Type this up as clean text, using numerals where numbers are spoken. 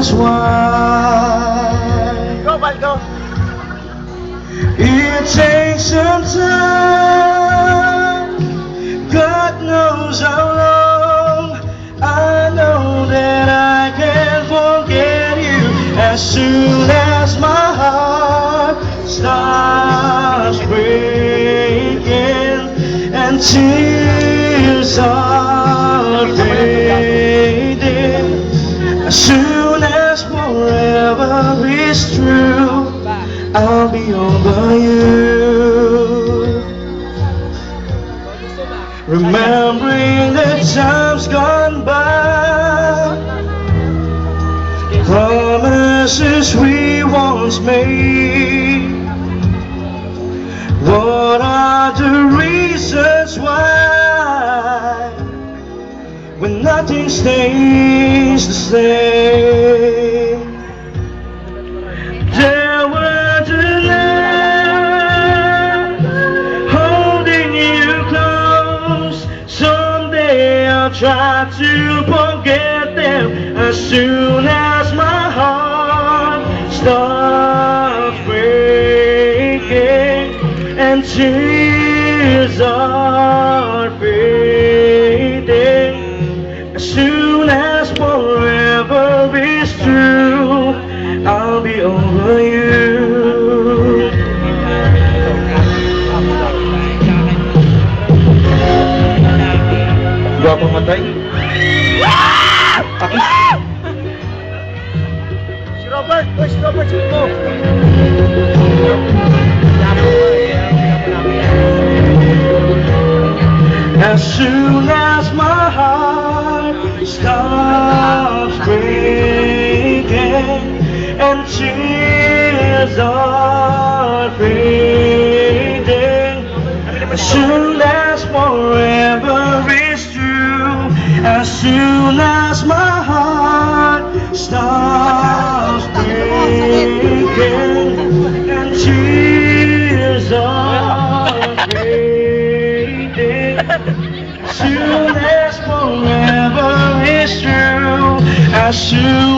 is why it takes some time. God knows how long. I know that I can forget you as soon as my heart starts breaking and tears are fading. As soon as forever is through, I'll be over you. Remembering the times gone by, promises we once made. What are the reasons why, when nothing stays the same? There were the nights holding you close. Someday I'll try to forget them as soon as my heart starts breaking and tears are fading. As soon as forever is through, I'll be over you. Gua pamatay. Si Robert, si Robert, si Robert. As soon as my heart stops breaking and tears are fading, as soon as forever is through, as soon as my heart stops breaking and tears are fading, as soon as forever is through, as soon